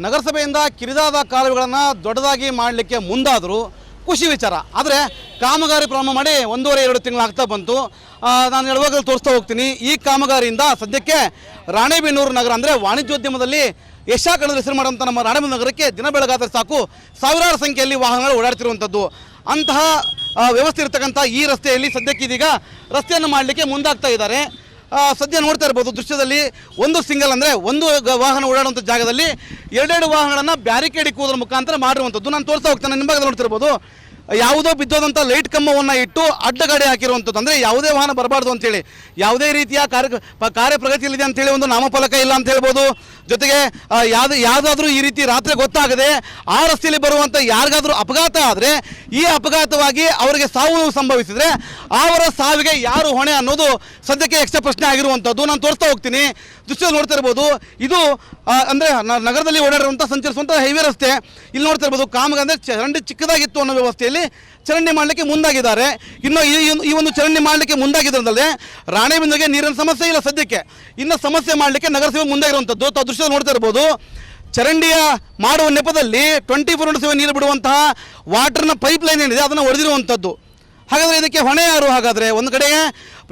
ನಗರಸಭೆಯಿಂದ ಕಿರಿದಾದ ಕಾಲುವೆಗಳನ್ನು ದೊಡ್ಡದಾಗಿ ಮಾಡಲಿಕ್ಕೆ ಮುಂದಾದರೂ ಖುಷಿ ವಿಚಾರ. ಆದರೆ ಕಾಮಗಾರಿ ಪ್ರಾರಂಭ ಮಾಡಿ 1.5-2 ತಿಂಗಳು ಆಗ್ತಾ ಬಂತು. ನಾನು ಹೇಳುವಾಗ ತೋರಿಸ್ತಾ ಹೋಗ್ತೀನಿ. ಈ ಕಾಮಗಾರಿಯಿಂದ ಸದ್ಯಕ್ಕೆ ರಾಣೆಬೆನ್ನೂರು ನಗರ ಅಂದರೆ ವಾಣಿಜ್ಯೋದ್ಯಮದಲ್ಲಿ ಯಶಾಕಣದ ಹೆಸರು ಮಾಡುವಂಥ ನಮ್ಮ ರಾಣೆಬೆನ್ನೂರು ನಗರಕ್ಕೆ ದಿನ ಬೆಳಗಾದರೆ ಸಾಕು ಸಾವಿರಾರು ಸಂಖ್ಯೆಯಲ್ಲಿ ವಾಹನಗಳು ಓಡಾಡ್ತಿರುವಂಥದ್ದು. ಅಂತಹ ವ್ಯವಸ್ಥೆ ಇರತಕ್ಕಂಥ ಈ ರಸ್ತೆಯಲ್ಲಿ ಸದ್ಯಕ್ಕೆ ಇದೀಗ ರಸ್ತೆಯನ್ನು ಮಾಡಲಿಕ್ಕೆ ಮುಂದಾಗ್ತಾ ಇದ್ದಾರೆ. ಸದ್ಯ ನೋಡ್ತಾ ಇರ್ಬೋದು ದೃಶ್ಯದಲ್ಲಿ ಒಂದು ಸಿಂಗಲ್ ಅಂದರೆ ಒಂದು ವಾಹನ ಓಡಾಡುವಂಥ ಜಾಗದಲ್ಲಿ ಎರಡೆರಡು ವಾಹನಗಳನ್ನು ಬ್ಯಾರಿಕೇಡ್ ಇಕ್ಕುವುದರ ಮುಖಾಂತರ ಮಾಡಿರುವಂಥದ್ದು. ನಾನು ತೋರಿಸ್ತಾ ಹೋಗ್ತೇನೆ. ನಿಮ್ಮ ಭಾಗದಲ್ಲಿ ನೋಡ್ತಿರ್ಬೋದು ಯಾವುದೋ ಬಿದ್ದೋದಂಥ ಲೈಟ್ ಕಂಬವನ್ನು ಇಟ್ಟು ಅಡ್ಡಗಾಡಿ ಹಾಕಿರುವಂಥದ್ದು. ಅಂದರೆ ಯಾವುದೇ ವಾಹನ ಬರಬಾರ್ದು ಅಂತೇಳಿ, ಯಾವುದೇ ರೀತಿಯ ಕಾರ್ಯ ಪ್ರಗತಿಯಲ್ಲಿದೆ ಅಂತೇಳಿ ಒಂದು ನಾಮಫಲಕ ಇಲ್ಲ ಅಂತ ಹೇಳ್ಬೋದು. ಜೊತೆಗೆ ಯಾವುದಾದ್ರೂ ಈ ರೀತಿ ರಾತ್ರಿ ಗೊತ್ತಾಗದೆ ಆ ರಸ್ತೆಯಲ್ಲಿ ಬರುವಂಥ ಯಾರಿಗಾದ್ರೂ ಅಪಘಾತ ಆದರೆ ಈ ಅಪಘಾತವಾಗಿ ಅವರಿಗೆ ಸಾವು ನೋವು ಸಂಭವಿಸಿದರೆ ಅವರ ಸಾವಿಗೆ ಯಾರು ಹೊಣೆ ಅನ್ನೋದು ಸದ್ಯಕ್ಕೆ ಯಕ್ಷ ಪ್ರಶ್ನೆ ಆಗಿರುವಂಥದ್ದು. ನಾನು ತೋರಿಸ್ತಾ ಹೋಗ್ತೀನಿ. ದೃಶ್ಯ ನೋಡ್ತಾ ಇರ್ಬೋದು. ಇದು ಅಂದರೆ ನಗರದಲ್ಲಿ ಓಡಾಡಿರುವಂಥ ಸಂಚರಿಸುವಂಥ ಹೈವೇ ರಸ್ತೆ. ಇಲ್ಲಿ ನೋಡ್ತಾ ಇರ್ಬೋದು ಕಾಮಗಾರಿ ಅಂದರೆ ಚರಂಡಿ ಚಿಕ್ಕದಾಗಿತ್ತು ಅನ್ನೋ ವ್ಯವಸ್ಥೆಯಲ್ಲಿ ಚರಂಡಿ ಮಾಡಲಿಕ್ಕೆ ಮುಂದಾಗಿದ್ದಾರೆ. ಇನ್ನು ಈ ಒಂದು ಚರಂಡಿ ಮಾಡಲಿಕ್ಕೆ ಮುಂದಾಗಿದ್ದಲ್ಲದೆ ರಾಣೆಬೆನ್ನೂರಿಗೆ ನೀರಿನ ಸಮಸ್ಯೆ ಇಲ್ಲ ಸದ್ಯಕ್ಕೆ. ಇನ್ನು ಸಮಸ್ಯೆ ಮಾಡಲಿಕ್ಕೆ ನಗರಸಭೆ ಮುಂದಾಗಿರುವಂಥದ್ದು. ತಾವು ದೃಶ್ಯ ನೋಡ್ತಾ ಇರ್ಬೋದು. ಚರಂಡಿಯ ಮಾಡುವ ನೆಪದಲ್ಲಿ 24/7 ನೀರು ಬಿಡುವಂತಹ ವಾಟರ್ನ ಪೈಪ್ ಲೈನ್ ಏನಿದೆ ಅದನ್ನು ಒಡೆದಿರುವಂಥದ್ದು. ಹಾಗಾದರೆ ಇದಕ್ಕೆ ಹೊಣೆ ಯಾರು? ಹಾಗಾದರೆ ಒಂದು ಕಡೆಗೆ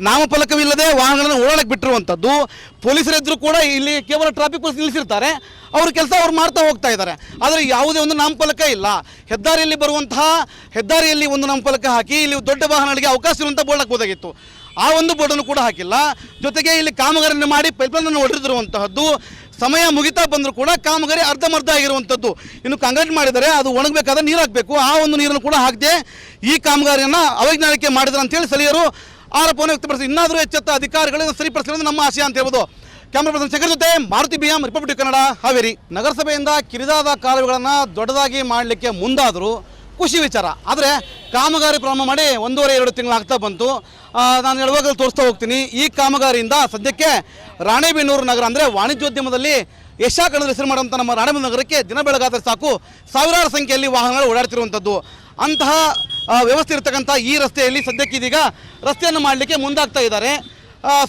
ನಾಮಫಲಕವಿಲ್ಲದೆ ವಾಹನಗಳನ್ನು ಓಡಾಡಕ್ಕೆ ಬಿಟ್ಟಿರುವಂಥದ್ದು. ಪೊಲೀಸರಿದ್ದರೂ ಕೂಡ ಇಲ್ಲಿ ಕೇವಲ ಟ್ರಾಫಿಕ್ ಪೊಲೀಸ್ ನಿಲ್ಲಿಸಿರ್ತಾರೆ. ಅವ್ರ ಕೆಲಸ ಅವ್ರು ಮಾಡ್ತಾ ಹೋಗ್ತಾ ಇದ್ದಾರೆ. ಆದರೆ ಯಾವುದೇ ಒಂದು ನಾಮಫಲಕ ಇಲ್ಲ. ಹೆದ್ದಾರಿಯಲ್ಲಿ ಒಂದು ನಾಮಫಲಕ ಹಾಕಿ ಇಲ್ಲಿ ದೊಡ್ಡ ವಾಹನಗಳಿಗೆ ಅವಕಾಶ ಇರುವಂಥ ಬೋರ್ಡ್ ಹಾಕಬಹುದಾಗಿತ್ತು. ಆ ಒಂದು ಬೋರ್ಡನ್ನು ಕೂಡ ಹಾಕಿಲ್ಲ. ಜೊತೆಗೆ ಇಲ್ಲಿ ಕಾಮಗಾರಿಯನ್ನು ಮಾಡಿ ಪೈಪ್ಲೈನನ್ನು ಹೊಡೆದಿರುವಂತಹದ್ದು. ಸಮಯ ಮುಗಿತಾ ಬಂದರೂ ಕೂಡ ಕಾಮಗಾರಿ ಅರ್ಧಮರ್ಧ ಆಗಿರುವಂಥದ್ದು. ಇನ್ನು ಕಾಂಕ್ರೀಟ್ ಮಾಡಿದರೆ ಅದು ಒಣಗಬೇಕಾದ ನೀರು ಹಾಕಬೇಕು. ಆ ಒಂದು ನೀರನ್ನು ಕೂಡ ಹಾಕದೆ ಈ ಕಾಮಗಾರಿಯನ್ನು ಅವೈಜ್ಞಾನಿಕ ಮಾಡಿದ್ರು ಅಂತೇಳಿ ಸ್ಥಳೀಯರು ಆರೋಪವನ್ನು ವ್ಯಕ್ತಪಡಿಸಿ ಇನ್ನಾದರೂ ಎಚ್ಚೆತ್ತ ಅಧಿಕಾರಿಗಳು ಸರಿಪಡಿಸಿರೋದು ನಮ್ಮ ಆಶಯ ಅಂತ ಹೇಳ್ಬೋದು. ಕ್ಯಾಮರಾ ಪರ್ಸನ್ ಶೇಖರ್ ಜೊತೆ ಮಾರುತಿ BM, ರಿಪಬ್ಲಿಕ್ ಕನ್ನಡ, ಹಾವೇರಿ. ನಗರಸಭೆಯಿಂದ ಕಿರಿದಾದ ಕಾಲುವೆಗಳನ್ನು ದೊಡ್ಡದಾಗಿ ಮಾಡಲಿಕ್ಕೆ ಮುಂದಾದರೂ ಖುಷಿ ವಿಚಾರ. ಆದರೆ ಕಾಮಗಾರಿ ಪ್ರಾರಂಭ ಮಾಡಿ 1.5-2 ತಿಂಗಳು ಆಗ್ತಾ ಬಂತು. ನಾನು ಹೇಳುವಾಗ ತೋರಿಸ್ತಾ ಹೋಗ್ತೀನಿ. ಈ ಕಾಮಗಾರಿಯಿಂದ ಸದ್ಯಕ್ಕೆ ರಾಣೆಬೆನ್ನೂರು ನಗರ ಅಂದರೆ ವಾಣಿಜ್ಯೋದ್ಯಮದಲ್ಲಿ ಯಶಾಕಣದ ಹೆಸರು ಮಾಡುವಂಥ ನಮ್ಮ ರಾಣೆಬೆನ್ನೂರು ನಗರಕ್ಕೆ ದಿನ ಬೆಳಗಾದರೆ ಸಾಕು ಸಾವಿರಾರು ಸಂಖ್ಯೆಯಲ್ಲಿ ವಾಹನಗಳು ಓಡಾಡ್ತಿರುವಂಥದ್ದು. ಅಂತಹ ವ್ಯವಸ್ಥೆ ಇರತಕ್ಕಂಥ ಈ ರಸ್ತೆಯಲ್ಲಿ ಸದ್ಯಕ್ಕೆ ಇದೀಗ ರಸ್ತೆಯನ್ನು ಮಾಡಲಿಕ್ಕೆ ಮುಂದಾಗ್ತಾ ಇದ್ದಾರೆ.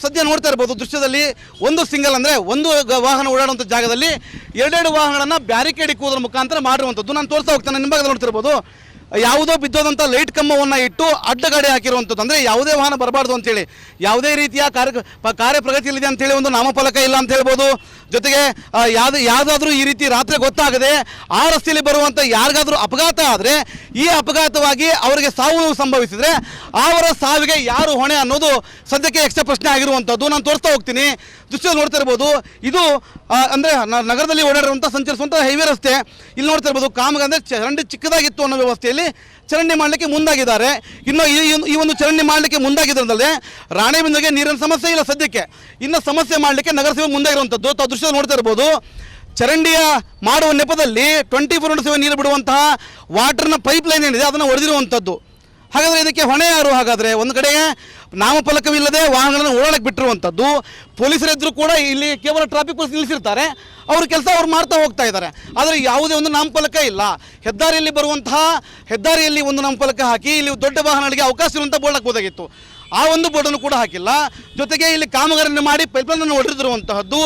ಸದ್ಯ ನೋಡ್ತಾ ಇರ್ಬೋದು ದೃಶ್ಯದಲ್ಲಿ ಒಂದು ಸಿಂಗಲ್ ಅಂದರೆ ಒಂದು ವಾಹನ ಓಡಾಡುವಂಥ ಜಾಗದಲ್ಲಿ ಎರಡೆರಡು ವಾಹನಗಳನ್ನು ಬ್ಯಾರಿಕೇಡ್ ಇಕ್ಕುವುದರ ಮುಖಾಂತರ ಮಾಡಿರುವಂಥದ್ದು. ನಾನು ತೋರಿಸ್ತಾ ಹೋಗ್ತೇನೆ. ನಿಮ್ಮ ಭಾಗದಲ್ಲಿ ನೋಡ್ತಿರ್ಬೋದು ಯಾವುದೋ ಬಿದ್ದೋದಂಥ ಲೈಟ್ ಕಂಬವನ್ನು ಇಟ್ಟು ಅಡ್ಡಗಾಡಿ ಹಾಕಿರುವಂಥದ್ದು. ಅಂದರೆ ಯಾವುದೇ ವಾಹನ ಬರಬಾರ್ದು ಅಂತೇಳಿ, ಯಾವುದೇ ರೀತಿಯ ಕಾರ್ಯ ಪ್ರಗತಿಯಲ್ಲಿದೆ ಅಂತೇಳಿ ಒಂದು ನಾಮಫಲಕ ಇಲ್ಲ ಅಂತ ಹೇಳ್ಬೋದು. ಜೊತೆಗೆ ಯಾವುದಾದ್ರೂ ಈ ರೀತಿ ರಾತ್ರಿ ಗೊತ್ತಾಗದೆ ಆ ರಸ್ತೆಯಲ್ಲಿ ಬರುವಂಥ ಯಾರಿಗಾದ್ರೂ ಅಪಘಾತ ಆದರೆ ಈ ಅಪಘಾತವಾಗಿ ಅವರಿಗೆ ಸಾವು ನೋವು ಸಂಭವಿಸಿದರೆ ಅವರ ಸಾವಿಗೆ ಯಾರು ಹೊಣೆ ಅನ್ನೋದು ಸದ್ಯಕ್ಕೆ ಯಕ್ಷ ಪ್ರಶ್ನೆ ಆಗಿರುವಂಥದ್ದು. ನಾನು ತೋರಿಸ್ತಾ ಹೋಗ್ತೀನಿ. ದೃಶ್ಯ ನೋಡ್ತಾ ಇರ್ಬೋದು. ಇದು ಅಂದರೆ ನಗರದಲ್ಲಿ ಓಡಾಡಿರುವಂಥ ಸಂಚರಿಸುವಂಥ ಹೈವೇ ರಸ್ತೆ. ಇಲ್ಲಿ ನೋಡ್ತಾ ಇರ್ಬೋದು ಕಾಮಗಾರಿ ಅಂದರೆ ಚರಂಡಿ ಚಿಕ್ಕದಾಗಿತ್ತು ಅನ್ನೋ ವ್ಯವಸ್ಥೆಯಲ್ಲಿ ಚರಂಡಿ ಮಾಡಲಿಕ್ಕೆ ಮುಂದಾಗಿದ್ದಾರೆ. ಇನ್ನು ಈ ಒಂದು ಚರಂಡಿ ಮಾಡಲಿಕ್ಕೆ ಮುಂದಾಗಿದ್ದಲ್ಲದೆ ರಾಣೆಬೆನ್ನೂರಿಗೆ ನೀರಿನ ಸಮಸ್ಯೆ ಇಲ್ಲ ಸದ್ಯಕ್ಕೆ. ಇನ್ನು ಸಮಸ್ಯೆ ಮಾಡಲಿಕ್ಕೆ ನಗರಸಭೆ ಮುಂದಾಗಿರುವಂಥದ್ದು. ತಾವು ದೃಶ್ಯ ನೋಡ್ತಾ ಇರ್ಬೋದು. ಚರಂಡಿಯ ಮಾಡುವ ನೆಪದಲ್ಲಿ 24/7 ನೀರು ಬಿಡುವಂತಹ ವಾಟರ್ನ ಪೈಪ್ ಲೈನ್ ಏನಿದೆ ಅದನ್ನು ಒಡೆದಿರುವಂಥದ್ದು. ಹಾಗಾದರೆ ಇದಕ್ಕೆ ಹೊಣೆ ಯಾರು? ಹಾಗಾದರೆ ಒಂದು ಕಡೆಗೆ ನಾಮಫಲಕವಿಲ್ಲದೆ ವಾಹನಗಳನ್ನು ಓಡಾಡಕ್ಕೆ ಬಿಟ್ಟಿರುವಂಥದ್ದು. ಪೊಲೀಸರಿದ್ದರೂ ಕೂಡ ಇಲ್ಲಿ ಕೇವಲ ಟ್ರಾಫಿಕ್ ಪೊಲೀಸ್ ನಿಲ್ಲಿಸಿರ್ತಾರೆ. ಅವ್ರ ಕೆಲಸ ಅವ್ರು ಮಾಡ್ತಾ ಹೋಗ್ತಾ ಇದ್ದಾರೆ. ಆದರೆ ಯಾವುದೇ ಒಂದು ನಾಮಫಲಕ ಇಲ್ಲ. ಹೆದ್ದಾರಿಯಲ್ಲಿ ಒಂದು ನಾಮಫಲಕ ಹಾಕಿ ಇಲ್ಲಿ ದೊಡ್ಡ ವಾಹನಗಳಿಗೆ ಅವಕಾಶ ಇರುವಂಥ ಬೋರ್ಡ್ ಹಾಕಬಹುದಾಗಿತ್ತು. ಆ ಒಂದು ಬೋರ್ಡನ್ನು ಕೂಡ ಹಾಕಿಲ್ಲ. ಜೊತೆಗೆ ಇಲ್ಲಿ ಕಾಮಗಾರಿಯನ್ನು ಮಾಡಿ ಪೈಪ್ಲೈನನ್ನು ಹೊಡೆದಿರುವಂತಹದ್ದು.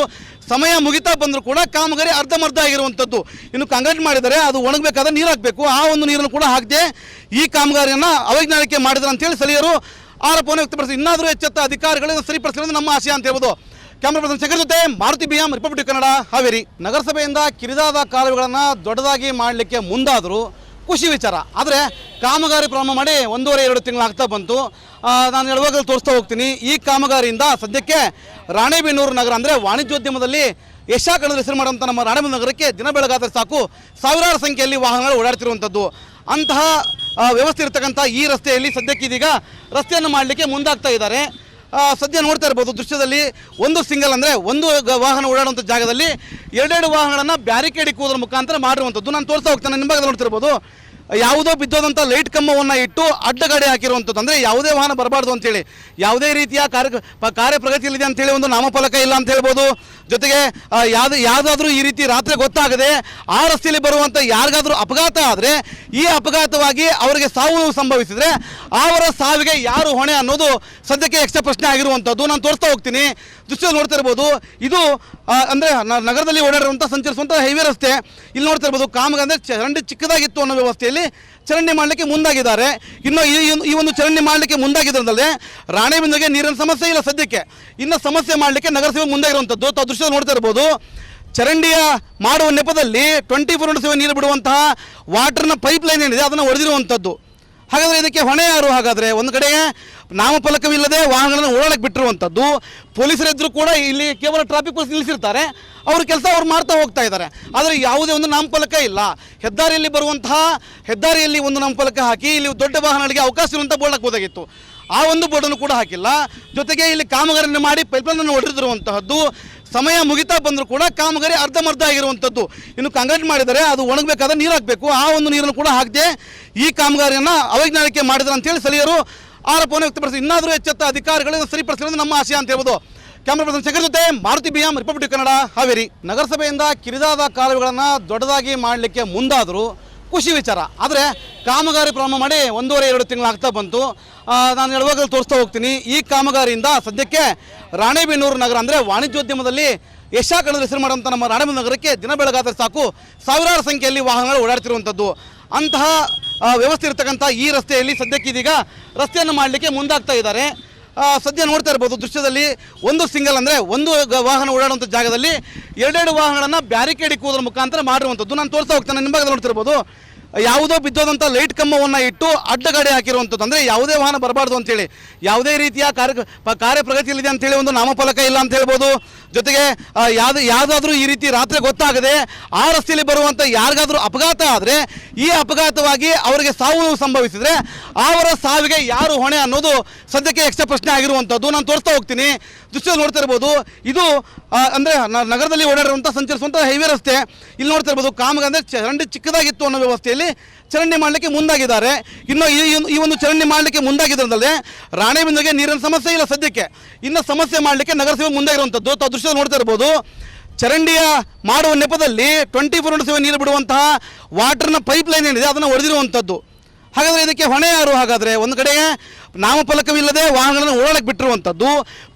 ಸಮಯ ಮುಗಿತಾ ಬಂದರೂ ಕೂಡ ಕಾಮಗಾರಿ ಅರ್ಧಮರ್ಧ ಆಗಿರುವಂಥದ್ದು. ಇನ್ನು ಕಾಂಕ್ರೀಟ್ ಮಾಡಿದರೆ ಅದು ಒಣಗಬೇಕಾದ ನೀರು ಹಾಕಬೇಕು. ಆ ಒಂದು ನೀರನ್ನು ಕೂಡ ಹಾಕದೆ ಈ ಕಾಮಗಾರಿಯನ್ನು ಅವೈಜ್ಞಾನಿಕ ಮಾಡಿದ್ರು ಅಂತೇಳಿ ಸ್ಥಳೀಯರು ಆರೋಪವನ್ನು ವ್ಯಕ್ತಪಡಿಸಿ ಇನ್ನಾದರೂ ಎಚ್ಚೆತ್ತ ಅಧಿಕಾರಿಗಳು ಸರಿಪಡಿಸಿರೋದು ನಮ್ಮ ಆಶಯ ಅಂತ ಹೇಳ್ಬೋದು. ಕ್ಯಾಮರಾ ಪರ್ಸನ್ ಶೇಖರ್ ಜೊತೆ ಮಾರುತಿ BM, ರಿಪಬ್ಲಿಕ್ ಕನ್ನಡ, ಹಾವೇರಿ. ನಗರಸಭೆಯಿಂದ ಕಿರಿದಾದ ಕಾಲುವೆಗಳನ್ನು ದೊಡ್ಡದಾಗಿ ಮಾಡಲಿಕ್ಕೆ ಮುಂದಾದರೂ ಖುಷಿ ವಿಚಾರ. ಆದರೆ ಕಾಮಗಾರಿ ಪ್ರಾರಂಭ ಮಾಡಿ 1.5-2 ತಿಂಗಳು ಆಗ್ತಾ ಬಂತು. ನಾನು ಹೇಳುವಾಗ ತೋರಿಸ್ತಾ ಹೋಗ್ತೀನಿ. ಈ ಕಾಮಗಾರಿಯಿಂದ ಸದ್ಯಕ್ಕೆ ರಾಣೆಬೆನ್ನೂರು ನಗರ ಅಂದರೆ ವಾಣಿಜ್ಯೋದ್ಯಮದಲ್ಲಿ ಯಶಾಕಣದ ಹೆಸರು ಮಾಡುವಂಥ ನಮ್ಮ ರಾಣೆಬೆನ್ನೂರು ನಗರಕ್ಕೆ ದಿನ ಬೆಳಗಾದರೆ ಸಾಕು ಸಾವಿರಾರು ಸಂಖ್ಯೆಯಲ್ಲಿ ವಾಹನಗಳು ಓಡಾಡ್ತಿರುವಂಥದ್ದು. ಅಂತಹ ವ್ಯವಸ್ಥೆ ಇರತಕ್ಕಂಥ ಈ ರಸ್ತೆಯಲ್ಲಿ ಸದ್ಯಕ್ಕೆ ಇದೀಗ ರಸ್ತೆಯನ್ನು ಮಾಡಲಿಕ್ಕೆ ಮುಂದಾಗ್ತಾ ಇದ್ದಾರೆ. ಸದ್ಯ ನೋಡ್ತಾ ಇರ್ಬೋದು ದೃಶ್ಯದಲ್ಲಿ ಒಂದು ಸಿಂಗಲ್ ಅಂದರೆ ಒಂದು ವಾಹನ ಓಡಾಡುವಂಥ ಜಾಗದಲ್ಲಿ ಎರಡೆರಡು ವಾಹನಗಳನ್ನು ಬ್ಯಾರಿಕೇಡ್ ಇಕ್ಕುವುದರ ಮುಖಾಂತರ ಮಾಡಿರುವಂಥದ್ದು. ನಾನು ತೋರಿಸ್ತಾ ಹೋಗ್ತೇನೆ. ನಿಮ್ಮ ಭಾಗದಲ್ಲಿ ನೋಡ್ತಿರ್ಬೋದು ಯಾವುದೋ ಬಿದ್ದೋದಂಥ ಲೈಟ್ ಕಂಬವನ್ನು ಇಟ್ಟು ಅಡ್ಡಗಾಡಿ ಹಾಕಿರುವಂಥದ್ದು. ಅಂದರೆ ಯಾವುದೇ ವಾಹನ ಬರಬಾರ್ದು ಅಂತೇಳಿ, ಯಾವುದೇ ರೀತಿಯ ಕಾರ್ಯ ಪ್ರಗತಿಯಲ್ಲಿದೆ ಅಂತೇಳಿ ಒಂದು ನಾಮಫಲಕ ಇಲ್ಲ ಅಂತ ಹೇಳ್ಬೋದು. ಜೊತೆಗೆ ಯಾವುದಾದ್ರೂ ಈ ರೀತಿ ರಾತ್ರಿ ಗೊತ್ತಾಗದೆ ಆ ರಸ್ತೆಯಲ್ಲಿ ಬರುವಂಥ ಯಾರಿಗಾದ್ರೂ ಅಪಘಾತ ಆದರೆ ಈ ಅಪಘಾತವಾಗಿ ಅವರಿಗೆ ಸಾವು ನೋವು ಸಂಭವಿಸಿದರೆ ಅವರ ಸಾವಿಗೆ ಯಾರು ಹೊಣೆ ಅನ್ನೋದು ಸದ್ಯಕ್ಕೆ ಯಕ್ಷ ಪ್ರಶ್ನೆ ಆಗಿರುವಂಥದ್ದು. ನಾನು ತೋರಿಸ್ತಾ ಹೋಗ್ತೀನಿ, ದೃಶ್ಯದಲ್ಲಿ ನೋಡ್ತಾ ಇರ್ಬೋದು. ಇದು ಅಂದರೆ ನಗರದಲ್ಲಿ ಓಡಾಡಿರುವಂಥ ಸಂಚರಿಸುವಂಥ ಹೈವೇ ರಸ್ತೆ. ಇಲ್ಲಿ ನೋಡ್ತಾ ಇರ್ಬೋದು, ಕಾಮಗಾರಿ ಅಂದರೆ ಚರಂಡಿ ಚಿಕ್ಕದಾಗಿತ್ತು ಅನ್ನೋ ವ್ಯವಸ್ಥೆಯಲ್ಲಿ ಚರಂಡಿ ಮಾಡಲಿಕ್ಕೆ ಮುಂದಾಗಿದ್ದಾರೆ. ಇನ್ನು ಈ ಒಂದು ಚರಂಡಿ ಮಾಡಲಿಕ್ಕೆ ಮುಂದಾಗಿದ್ರಲ್ಲದೆ ರಾಣೆಬೆನ್ನೂರಿಗೆ ನೀರಿನ ಸಮಸ್ಯೆ ಇಲ್ಲ ಸದ್ಯಕ್ಕೆ. ಇನ್ನು ಸಮಸ್ಯೆ ಮಾಡಲಿಕ್ಕೆ ನಗರಸಭೆ ಮುಂದಾಗಿರುವಂಥದ್ದು. ತಾವು ದೃಶ್ಯದಲ್ಲಿ ನೋಡ್ತಾ ಇರ್ಬೋದು. ಚರಂಡಿಯ ಮಾಡುವ ನೆಪದಲ್ಲಿ 24/7 ನೀರು ಬಿಡುವಂತಹ ವಾಟರ್ನ ಪೈಪ್ ಲೈನ್ ಏನಿದೆ ಅದನ್ನು ಒಡೆದಿರುವಂಥದ್ದು. ಹಾಗಾದರೆ ಇದಕ್ಕೆ ಹೊಣೆ ಯಾರು? ಹಾಗಾದರೆ ಒಂದು ಕಡೆಗೆ ನಾಮಫಲಕವಿಲ್ಲದೆ ವಾಹನಗಳನ್ನು ಓಡಾಡಕ್ಕೆ ಬಿಟ್ಟಿರುವಂಥದ್ದು. ಪೊಲೀಸರಿದ್ದರೂ ಕೂಡ ಇಲ್ಲಿ ಕೇವಲ ಟ್ರಾಫಿಕ್ ಪೊಲೀಸ್ ನಿಲ್ಲಿಸಿರ್ತಾರೆ, ಅವ್ರ ಕೆಲಸ ಅವ್ರು ಮಾಡ್ತಾ ಹೋಗ್ತಾ ಇದ್ದಾರೆ. ಆದರೆ ಯಾವುದೇ ಒಂದು ನಾಮಫಲಕ ಇಲ್ಲ. ಹೆದ್ದಾರಿಯಲ್ಲಿ ಒಂದು ನಾಮಫಲಕ ಹಾಕಿ ಇಲ್ಲಿ ದೊಡ್ಡ ವಾಹನಗಳಿಗೆ ಅವಕಾಶ ಇರುವಂಥ ಬೋರ್ಡ್ ಹಾಕಬಹುದಾಗಿತ್ತು. ಆ ಒಂದು ಬೋರ್ಡನ್ನು ಕೂಡ ಹಾಕಿಲ್ಲ. ಜೊತೆಗೆ ಇಲ್ಲಿ ಕಾಮಗಾರಿಯನ್ನು ಮಾಡಿ ಪೈಪ್ಲೈನನ್ನು ಹೊಡೆದಿರುವಂತಹದ್ದು. ಸಮಯ ಮುಗಿತಾ ಬಂದರೂ ಕೂಡ ಕಾಮಗಾರಿ ಅರ್ಧಮರ್ಧ ಆಗಿರುವಂಥದ್ದು. ಇನ್ನು ಕಾಂಕ್ರೀಟ್ ಮಾಡಿದರೆ ಅದು ಒಣಗಬೇಕಾದ್ರೆ ನೀರು ಹಾಕಬೇಕು. ಆ ಒಂದು ನೀರನ್ನು ಕೂಡ ಹಾಕದೆ ಈ ಕಾಮಗಾರಿಯನ್ನು ಅವೈಜ್ಞಾನಿಕ ಮಾಡಿದ್ರು ಅಂತೇಳಿ ಸ್ಥಳೀಯರು ಆರೋಪವನ್ನು ವ್ಯಕ್ತಪಡಿಸಿದರು. ಇನ್ನಾದರೂ ಎಚ್ಚೆತ್ತ ಅಧಿಕಾರಿಗಳು ಸರಿಪಡಿಸಿರೋದು ನಮ್ಮ ಆಶಯ ಅಂತ ಹೇಳ್ಬೋದು. ಕ್ಯಾಮ್ರಾ ಪರ್ಸನ್ ಶಂಕರ್ ಜೊತೆ ಮಾರುತಿ BM, ರಿಪಬ್ಲಿಕ್ ಕನ್ನಡ, ಹಾವೇರಿ. ನಗರಸಭೆಯಿಂದ ಕಿರಿದಾದ ಕಾಲುವೆಗಳನ್ನು ದೊಡ್ಡದಾಗಿ ಮಾಡಲಿಕ್ಕೆ ಮುಂದಾದರೂ ಖುಷಿ ವಿಚಾರ. ಆದರೆ ಕಾಮಗಾರಿ ಪ್ರಾರಂಭ ಮಾಡಿ 1.5-2 ತಿಂಗಳು ಆಗ್ತಾ ಬಂತು. ನಾನು ಹೇಳುವಾಗಲೂ ತೋರಿಸ್ತಾ ಹೋಗ್ತೀನಿ. ಈ ಕಾಮಗಾರಿಯಿಂದ ಸದ್ಯಕ್ಕೆ ರಾಣೆಬೆನ್ನೂರು ನಗರ ಅಂದರೆ ವಾಣಿಜ್ಯೋದ್ಯಮದಲ್ಲಿ ಯಶಾಕಣದ ಹೆಸರು ಮಾಡುವಂಥ ನಮ್ಮ ರಾಣೆಬೆನ್ನೂರು ನಗರಕ್ಕೆ ದಿನ ಬೆಳಗಾದರೆ ಸಾಕು ಸಾವಿರಾರು ಸಂಖ್ಯೆಯಲ್ಲಿ ವಾಹನಗಳು ಓಡಾಡ್ತಿರುವಂಥದ್ದು. ಅಂತಹ ವ್ಯವಸ್ಥೆ ಇರತಕ್ಕಂಥ ಈ ರಸ್ತೆಯಲ್ಲಿ ಸದ್ಯಕ್ಕೆ ಇದೀಗ ರಸ್ತೆಯನ್ನು ಮಾಡಲಿಕ್ಕೆ ಮುಂದಾಗ್ತಾ ಇದ್ದಾರೆ. ಸದ್ಯ ನೋಡ್ತಾ ಇರ್ಬೋದು ದೃಶ್ಯದಲ್ಲಿ, ಒಂದು ಸಿಂಗಲ್ ಅಂದರೆ ಒಂದು ವಾಹನ ಓಡಾಡುವಂಥ ಜಾಗದಲ್ಲಿ 2 ವಾಹನಗಳನ್ನು ಬ್ಯಾರಿಕೇಡ್ ಇಕ್ಕುವುದರ ಮುಖಾಂತರ ಮಾಡಿರುವಂಥದ್ದು. ನಾನು ತೋರಿಸ್ತಾ ಹೋಗ್ತೇನೆ. ನಿಮ್ಮ ಭಾಗದಲ್ಲಿ ನೋಡ್ತಿರ್ಬೋದು, ಯಾವುದೋ ಬಿದ್ದೋದಂಥ ಲೈಟ್ ಕಂಬವನ್ನು ಇಟ್ಟು ಅಡ್ಡಗಾಡಿ ಹಾಕಿರುವಂಥದ್ದು. ಅಂದರೆ ಯಾವುದೇ ವಾಹನ ಬರಬಾರ್ದು ಅಂತೇಳಿ, ಯಾವುದೇ ರೀತಿಯ ಕಾರ್ಯ ಪ್ರಗತಿಯಲ್ಲಿದೆ ಅಂತೇಳಿ ಒಂದು ನಾಮಫಲಕ ಇಲ್ಲ ಅಂತ ಹೇಳ್ಬೋದು. ಜೊತೆಗೆ ಯಾವುದಾದ್ರೂ ಈ ರೀತಿ ರಾತ್ರಿ ಗೊತ್ತಾಗದೆ ಆ ರಸ್ತೆಯಲ್ಲಿ ಬರುವಂಥ ಯಾರಿಗಾದ್ರೂ ಅಪಘಾತ ಆದರೆ ಈ ಅಪಘಾತವಾಗಿ ಅವರಿಗೆ ಸಾವು ನೋವು ಸಂಭವಿಸಿದರೆ ಅವರ ಸಾವಿಗೆ ಯಾರು ಹೊಣೆ ಅನ್ನೋದು ಸದ್ಯಕ್ಕೆ ಯಕ್ಷ ಪ್ರಶ್ನೆ ಆಗಿರುವಂಥದ್ದು. ನಾನು ತೋರಿಸ್ತಾ ಹೋಗ್ತೀನಿ, ದೃಶ್ಯದಲ್ಲಿ ನೋಡ್ತಾ ಇರ್ಬೋದು. ಇದು ಅಂದರೆ ನಗರದಲ್ಲಿ ಓಡಾಡಿರುವಂಥ ಸಂಚರಿಸುವಂಥ ಹೈವೇ ರಸ್ತೆ. ಇಲ್ಲಿ ನೋಡ್ತಾ ಇರ್ಬೋದು, ಕಾಮಗಾರಿ ಅಂದರೆ ಚರಂಡಿ ಚಿಕ್ಕದಾಗಿತ್ತು ಅನ್ನೋ ವ್ಯವಸ್ಥೆಯಲ್ಲಿ ಚರಂಡಿ ಮಾಡಲಿಕ್ಕೆ ಮುಂದಾಗಿದ್ದಾರೆ. ಇನ್ನು ಈ ಒಂದು ಚರಂಡಿ ಮಾಡಲಿಕ್ಕೆ ಮುಂದಾಗಿದ್ರಲ್ಲದೆ ರಾಣೆಬೆನ್ನೂರಿಗೆ ನೀರಿನ ಸಮಸ್ಯೆ ಇಲ್ಲ ಸದ್ಯಕ್ಕೆ. ಇನ್ನು ಸಮಸ್ಯೆ ಮಾಡಲಿಕ್ಕೆ ನಗರಸಭೆ ಮುಂದಾಗಿರುವಂಥದ್ದು. ತಾವು ದೃಶ್ಯದಲ್ಲಿ ನೋಡ್ತಾ ಇರ್ಬೋದು. ಚರಂಡಿಯ ಮಾಡುವ ನೆಪದಲ್ಲಿ 24/7 ನೀರು ಬಿಡುವಂತಹ ವಾಟರ್ನ ಪೈಪ್ ಲೈನ್ ಏನಿದೆ ಅದನ್ನು ಒಡೆದಿರುವಂಥದ್ದು. ಹಾಗಾದರೆ ಇದಕ್ಕೆ ಹೊಣೆ ಯಾರು? ಹಾಗಾದರೆ ಒಂದು ಕಡೆಗೆ ನಾಮಫಲಕವಿಲ್ಲದೆ ವಾಹನಗಳನ್ನು ಓಡಾಡಕ್ಕೆ ಬಿಟ್ಟಿರುವಂಥದ್ದು.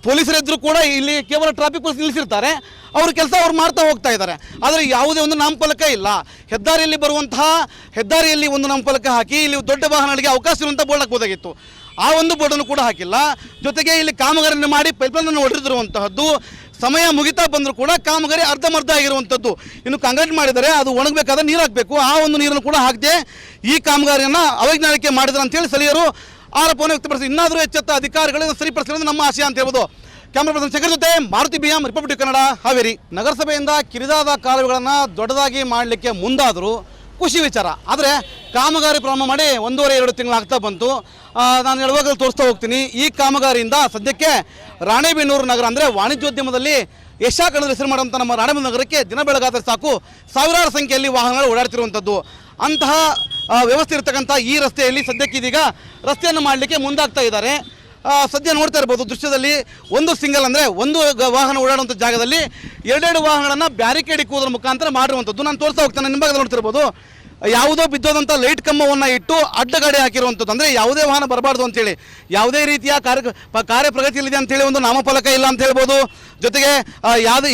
ಪೊಲೀಸರಿದ್ದರೂ ಕೂಡ ಇಲ್ಲಿ ಕೇವಲ ಟ್ರಾಫಿಕ್ ಪೊಲೀಸ್ ನಿಲ್ಲಿಸಿರ್ತಾರೆ, ಅವ್ರ ಕೆಲಸ ಅವ್ರು ಮಾಡ್ತಾ ಹೋಗ್ತಾ ಇದ್ದಾರೆ. ಆದರೆ ಯಾವುದೇ ಒಂದು ನಾಮಫಲಕ ಇಲ್ಲ. ಹೆದ್ದಾರಿಯಲ್ಲಿ ಒಂದು ನಾಮಫಲಕ ಹಾಕಿ ಇಲ್ಲಿ ದೊಡ್ಡ ವಾಹನಗಳಿಗೆ ಅವಕಾಶ ಇರುವಂಥ ಬೋರ್ಡ್ ಹಾಕಬಹುದಾಗಿತ್ತು. ಆ ಒಂದು ಬೋರ್ಡನ್ನು ಕೂಡ ಹಾಕಿಲ್ಲ. ಜೊತೆಗೆ ಇಲ್ಲಿ ಕಾಮಗಾರಿಯನ್ನು ಮಾಡಿ ಪೈಪ್ಲೈನನ್ನು ಹೊಡೆದಿರುವಂತಹದ್ದು. ಸಮಯ ಮುಗಿತಾ ಬಂದರೂ ಕೂಡ ಕಾಮಗಾರಿ ಅರ್ಧಮರ್ಧ ಆಗಿರುವಂಥದ್ದು. ಇನ್ನು ಕಾಂಕ್ರೀಟ್ ಮಾಡಿದರೆ ಅದು ಒಣಗಬೇಕಾದ್ರೆ ನೀರು ಹಾಕಬೇಕು. ಆ ಒಂದು ನೀರನ್ನು ಕೂಡ ಹಾಕದೆ ಈ ಕಾಮಗಾರಿಯನ್ನು ಅವೈಜ್ಞಾನಿಕ ಮಾಡಿದ್ರು ಅಂತೇಳಿ ಸ್ಥಳೀಯರು ಆರೋಪವನ್ನು ವ್ಯಕ್ತಪಡಿಸಿದರು. ಇನ್ನಾದರೂ ಎಚ್ಚೆತ್ತ ಅಧಿಕಾರಿಗಳು ಸರಿಪಡಿಸಿರೋದು ನಮ್ಮ ಆಶಯ ಅಂತ ಹೇಳ್ಬೋದು. ಕ್ಯಾಮ್ರಾ ಪರ್ಸನ್ ಶಂಕರ್ ಜೊತೆ ಮಾರುತಿ BM, ರಿಪಬ್ಲಿಕ್ ಕನ್ನಡ, ಹಾವೇರಿ. ನಗರಸಭೆಯಿಂದ ಕಿರಿದಾದ ಕಾಲುವೆಗಳನ್ನು ದೊಡ್ಡದಾಗಿ ಮಾಡಲಿಕ್ಕೆ ಮುಂದಾದರೂ ಖುಷಿ ವಿಚಾರ. ಆದರೆ ಕಾಮಗಾರಿ ಪ್ರಾರಂಭ ಮಾಡಿ 1.5-2 ತಿಂಗಳು ಆಗ್ತಾ ಬಂತು. ನಾನು ಹೇಳುವಾಗಲೂ ತೋರಿಸ್ತಾ ಹೋಗ್ತೀನಿ. ಈ ಕಾಮಗಾರಿಯಿಂದ ಸದ್ಯಕ್ಕೆ ರಾಣೆಬೆನ್ನೂರು ನಗರ ಅಂದರೆ ವಾಣಿಜ್ಯೋದ್ಯಮದಲ್ಲಿ ಯಶಾಕಣದ ಹೆಸರು ಮಾಡುವಂಥ ನಮ್ಮ ರಾಣೆಬೆನ್ನೂರು ನಗರಕ್ಕೆ ದಿನ ಬೆಳಗಾದರೆ ಸಾಕು ಸಾವಿರಾರು ಸಂಖ್ಯೆಯಲ್ಲಿ ವಾಹನಗಳು ಓಡಾಡ್ತಿರುವಂಥದ್ದು. ಅಂತಹ ವ್ಯವಸ್ಥೆ ಇರತಕ್ಕಂಥ ಈ ರಸ್ತೆಯಲ್ಲಿ ಸದ್ಯಕ್ಕೆ ಇದೀಗ ರಸ್ತೆಯನ್ನು ಮಾಡಲಿಕ್ಕೆ ಮುಂದಾಗ್ತಾ ಇದ್ದಾರೆ. ಸದ್ಯ ನೋಡ್ತಾ ಇರ್ಬೋದು ದೃಶ್ಯದಲ್ಲಿ, ಒಂದು ಸಿಂಗಲ್ ಅಂದರೆ ಒಂದು ವಾಹನ ಓಡಾಡುವಂಥ ಜಾಗದಲ್ಲಿ 2 ವಾಹನಗಳನ್ನು ಬ್ಯಾರಿಕೇಡ್ ಇಕ್ಕುವುದರ ಮುಖಾಂತರ ಮಾಡಿರುವಂಥದ್ದು. ನಾನು ತೋರಿಸ್ತಾ ಹೋಗ್ತೇನೆ. ನಿಮ್ಮ ಭಾಗದಲ್ಲಿ ನೋಡ್ತಿರ್ಬೋದು, ಯಾವುದೋ ಬಿದ್ದೋದಂಥ ಲೈಟ್ ಕಂಬವನ್ನು ಇಟ್ಟು ಅಡ್ಡಗಾಡಿ ಹಾಕಿರುವಂಥದ್ದು. ಅಂದರೆ ಯಾವುದೇ ವಾಹನ ಬರಬಾರ್ದು ಅಂತೇಳಿ, ಯಾವುದೇ ರೀತಿಯ ಕಾರ್ಯ ಪ್ರಗತಿಯಲ್ಲಿದೆ ಅಂತೇಳಿ ಒಂದು ನಾಮಫಲಕ ಇಲ್ಲ ಅಂತ ಹೇಳ್ಬೋದು. ಜೊತೆಗೆ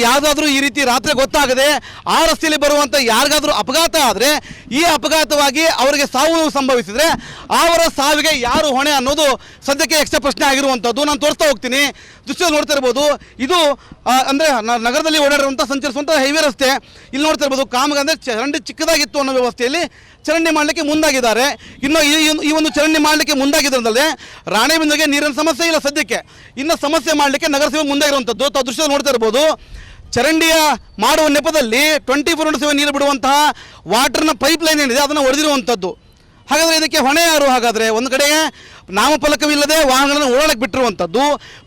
ಯಾವುದಾದ್ರೂ ಈ ರೀತಿ ರಾತ್ರಿ ಗೊತ್ತಾಗದೆ ಆ ರಸ್ತೆಯಲ್ಲಿ ಬರುವಂಥ ಯಾರಿಗಾದ್ರೂ ಅಪಘಾತ ಆದರೆ ಈ ಅಪಘಾತವಾಗಿ ಅವರಿಗೆ ಸಾವು ನೋವು ಸಂಭವಿಸಿದರೆ ಅವರ ಸಾವಿಗೆ ಯಾರು ಹೊಣೆ ಅನ್ನೋದು ಸದ್ಯಕ್ಕೆ ಯಕ್ಷ ಪ್ರಶ್ನೆ ಆಗಿರುವಂಥದ್ದು. ನಾನು ತೋರಿಸ್ತಾ ಹೋಗ್ತೀನಿ, ದೃಶ್ಯದಲ್ಲಿ ನೋಡ್ತಾ ಇರ್ಬೋದು. ಇದು ಅಂದರೆ ನಗರದಲ್ಲಿ ಓಡಾಡಿರುವಂಥ ಸಂಚರಿಸುವಂಥ ಹೈವೇ ರಸ್ತೆ. ಇಲ್ಲಿ ನೋಡ್ತಾ ಇರ್ಬೋದು, ಕಾಮಗಾರಿ ಅಂದರೆ ಚರಂಡಿ ಚಿಕ್ಕದಾಗಿತ್ತು ಅನ್ನೋ ವ್ಯವಸ್ಥೆಯಲ್ಲಿ ಚರಂಡಿ ಮಾಡಲಿಕ್ಕೆ ಮುಂದಾಗಿದ್ದಾರೆ. ಇನ್ನು ಈ ಒಂದು ಚರಂಡಿ ಮಾಡಲಿಕ್ಕೆ ಮುಂದಾಗಿದ್ರಲ್ಲದೆ ರಾಣೆಬೆನ್ನೂರಿಗೆ ನೀರಿನ ಸಮಸ್ಯೆ ಇಲ್ಲ ಸದ್ಯಕ್ಕೆ. ಇನ್ನು ಸಮಸ್ಯೆ ಮಾಡಲಿಕ್ಕೆ ನಗರಸಭೆ ಮುಂದಾಗಿರುವಂಥದ್ದು. ತಾವು ದೃಶ್ಯದಲ್ಲಿ ನೋಡ್ತಾ ಇರ್ಬೋದು. ಚರಂಡಿಯ ಮಾಡುವ ನೆಪದಲ್ಲಿ 24/7 ನೀರು ಬಿಡುವಂತಹ ವಾಟರ್ನ ಪೈಪ್ ಲೈನ್ ಏನಿದೆ ಅದನ್ನು ಒಡೆದಿರುವಂಥದ್ದು. ಹಾಗಾದರೆ ಇದಕ್ಕೆ ಹೊಣೆ ಯಾರು? ಹಾಗಾದರೆ ಒಂದು ಕಡೆಗೆ ನಾಮಫಲಕವಿಲ್ಲದೆ ವಾಹನಗಳನ್ನು ಓಡಾಡಕ್ಕೆ ಬಿಟ್ಟಿರುವಂಥದ್ದು.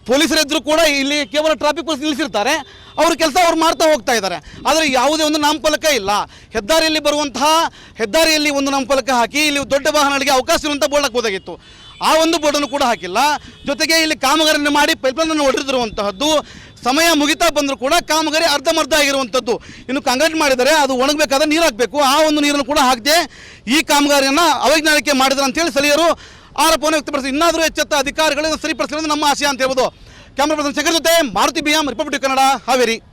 ಪೊಲೀಸರಿದ್ದರೂ ಕೂಡ ಇಲ್ಲಿ ಕೇವಲ ಟ್ರಾಫಿಕ್ ಪೊಲೀಸ್ ನಿಲ್ಲಿಸಿರ್ತಾರೆ, ಅವ್ರ ಕೆಲಸ ಅವ್ರು ಮಾಡ್ತಾ ಹೋಗ್ತಾ ಇದ್ದಾರೆ. ಆದರೆ ಯಾವುದೇ ಒಂದು ನಾಮಫಲಕ ಇಲ್ಲ. ಹೆದ್ದಾರಿಯಲ್ಲಿ ಒಂದು ನಾಮಫಲಕ ಹಾಕಿ ಇಲ್ಲಿ ದೊಡ್ಡ ವಾಹನಗಳಿಗೆ ಅವಕಾಶ ಇರುವಂಥ ಬೋರ್ಡ್ ಹಾಕಬಹುದಾಗಿತ್ತು. ಆ ಒಂದು ಬೋರ್ಡನ್ನು ಕೂಡ ಹಾಕಿಲ್ಲ. ಜೊತೆಗೆ ಇಲ್ಲಿ ಕಾಮಗಾರಿಯನ್ನು ಮಾಡಿ ಪೈಪ್ಲೈನನ್ನು ಹೊಡೆದಿರುವಂತಹದ್ದು. ಸಮಯ ಮುಗಿತಾ ಬಂದರೂ ಕೂಡ ಕಾಮಗಾರಿ ಅರ್ಧಮರ್ಧ ಆಗಿರುವಂಥದ್ದು. ಇನ್ನು ಕಾಂಕ್ರೀಟ್ ಮಾಡಿದರೆ ಅದು ಒಣಗಬೇಕಾದ್ರೆ ನೀರು ಹಾಕಬೇಕು, ಆ ಒಂದು ನೀರನ್ನು ಕೂಡ ಹಾಕದೆ ಈ ಕಾಮಗಾರಿಯನ್ನು ಅವೈಜ್ಞಾನಿಕ ಮಾಡಿದ್ರು ಅಂತೇಳಿ ಸ್ಥಳೀಯರು ಆರೋಪವನ್ನು ವ್ಯಕ್ತಪಡಿಸಿದರು. ಇನ್ನಾದರೂ ಎಚ್ಚೆತ್ತ ಅಧಿಕಾರಿಗಳು ಸರಿಪಡಿಸಿರೋದು ನಮ್ಮ ಆಶಯ ಅಂತ ಹೇಳ್ಬೋದು. ಕ್ಯಾಮ್ರಾ ಪರ್ಸನ್ ಶಂಕರ್ ಜೊತೆ ಮಾರುತಿ ಬಿಎಂ, ರಿಪಬ್ಲಿಕ್ ಕನ್ನಡ, ಹಾವೇರಿ.